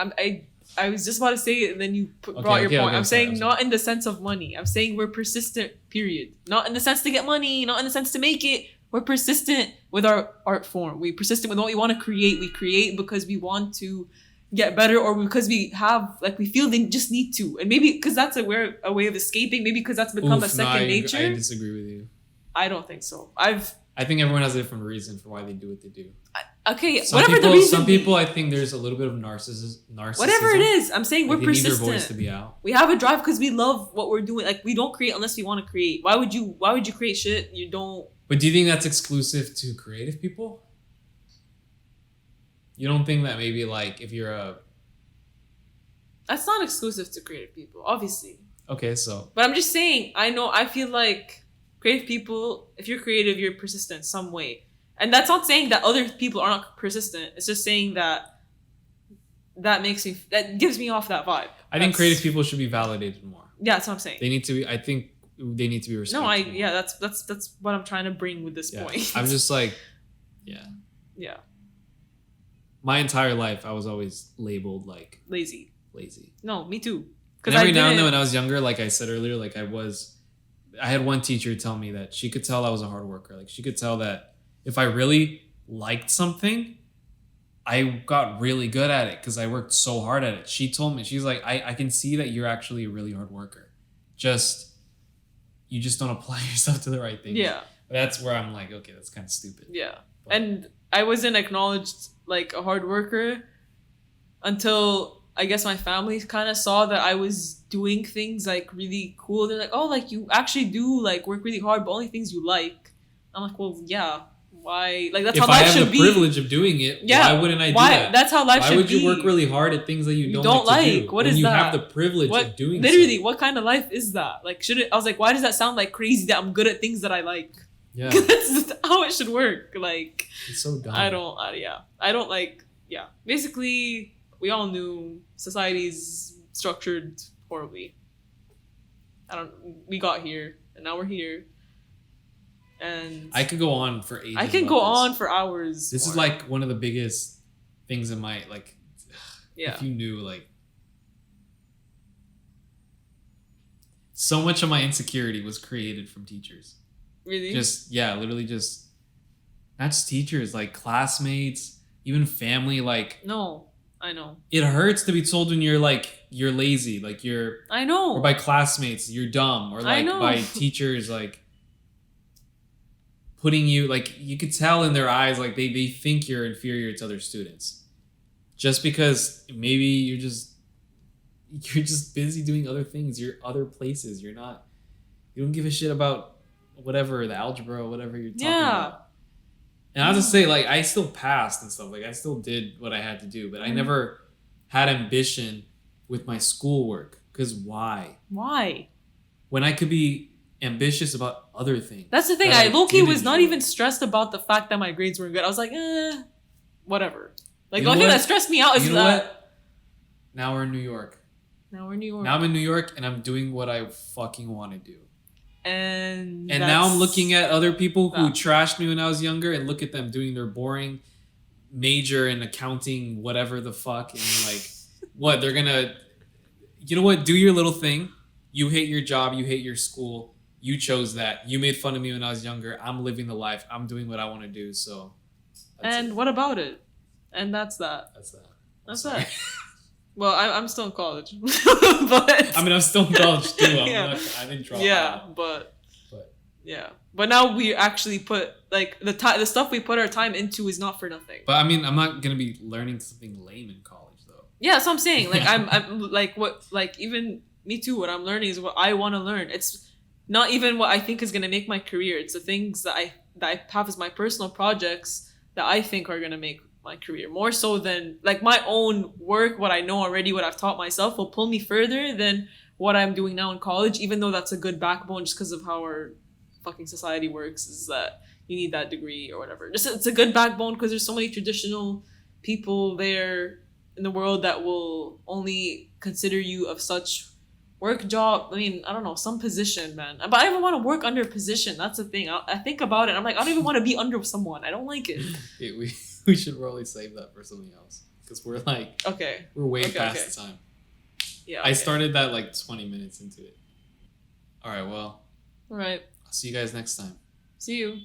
I was just about to say it, and then you brought your point. I'm saying not in the sense of money. I'm saying we're persistent, period. Not in the sense to get money, not in the sense to make it. We're persistent with our art form. We're persistent with what we want to create. We create because we want to get better, or because we have like we feel they just need to, and maybe because that's a way of escaping, maybe because that's become a second nature. I disagree with you. I don't think so. I think everyone has a different reason for why they do what they do. Okay, Some people, I think there's a little bit of narcissism. Whatever it is, I'm saying we're persistent. They need their voice to be out. We have a drive because we love what we're doing. Like, we don't create unless we want to create. Why would you create shit you don't? But do you think that's exclusive to creative people? You don't think that maybe like if you're a... That's not exclusive to creative people, obviously. Okay, so... But I'm just saying, I feel like creative people, if you're creative, you're persistent some way. And that's not saying that other people are not persistent. It's just saying that gives me off that vibe. I think creative people should be validated more. Yeah, that's what I'm saying. They need to be, I think they need to be respected. No, that's what I'm trying to bring with this point. I'm just like, yeah. Yeah. My entire life, I was always labeled like... Lazy. No, me too. And every now and then when I was younger, like I said earlier, like I had one teacher tell me that she could tell I was a hard worker. Like she could tell that if I really liked something, I got really good at it because I worked so hard at it. She told me, she's like, I can see that you're actually a really hard worker. You just don't apply yourself to the right things. Yeah. But that's where I'm like, okay, that's kind of stupid. Yeah. But, and I wasn't acknowledged like a hard worker until I guess my family kind of saw that I was doing things like really cool. They're like, oh, like you actually do like work really hard, but only things you like. I'm like, well, yeah. Why? Like that's how life should be. If I have the privilege of doing it, why wouldn't I do that? That's how life should be. Why would you work really hard at things that you don't like to do? What is that? When you have the privilege of doing literally, what kind of life is that? Like, I was like, why does that sound like crazy that I'm good at things that I like? Yeah. That's how it should work. Like, it's so dumb. I don't like, yeah. Basically, we all knew society's structured horribly. We got here, and now we're here. And I could go on for ages. I can go on for hours. This is like one of the biggest things in my, like, yeah. If you knew, like, so much of my insecurity was created from teachers. Really? Literally just, not just teachers, like classmates, even family, like. No, I know. It hurts to be told when you're lazy, like you're. I know. Or by classmates, you're dumb, or like by teachers, like. Putting you, like, you could tell in their eyes, like they think you're inferior to other students, just because maybe you're just busy doing other things. You're other places. You don't give a shit about whatever the algebra or whatever you're talking about. And I'll just say, like, I still passed and stuff. Like I still did what I had to do, but I never had ambition with my schoolwork. Because why? Why? When I could be ambitious about other things. That's the thing. I low-key was not even stressed about the fact that my grades weren't good. I was like, whatever. Like, the only thing that stressed me out is what? Now we're in New York. Now I'm in New York and I'm doing what I fucking want to do. And now I'm looking at other people who trashed me when I was younger and look at them doing their boring major in accounting, whatever the fuck. And like, what? They're gonna, you know what? Do your little thing. You hate your job. You hate your school. You chose that. You made fun of me when I was younger. I'm living the life. I'm doing what I want to do. So. What about it? And that's that. That's that. Well, I'm still in college. But I mean, I'm still in college too. I didn't drop out. Yeah, but yeah. But now we actually put like the stuff we put our time into is not for nothing. But I mean, I'm not gonna be learning something lame in college though. Yeah, that's what I'm saying. Like I'm like what like even me too. What I'm learning is what I want to learn. It's not even what I think is gonna make my career. It's the things that I have as my personal projects that I think are gonna make my career more so than like my own work. What I know already, what I've taught myself, will pull me further than what I'm doing now in college. Even though that's a good backbone, just because of how our fucking society works, is that you need that degree or whatever. Just it's a good backbone because there's so many traditional people there in the world that will only consider you of such work job. I mean, I don't know, some position, man. But I don't want to work under a position. That's the thing. I think about it. I'm like, I don't even want to be under someone. I don't like it. We should probably save that for something else because we're like, we're way past the time. Yeah. I started that like 20 minutes into it. All right. Well. All right. I'll see you guys next time. See you.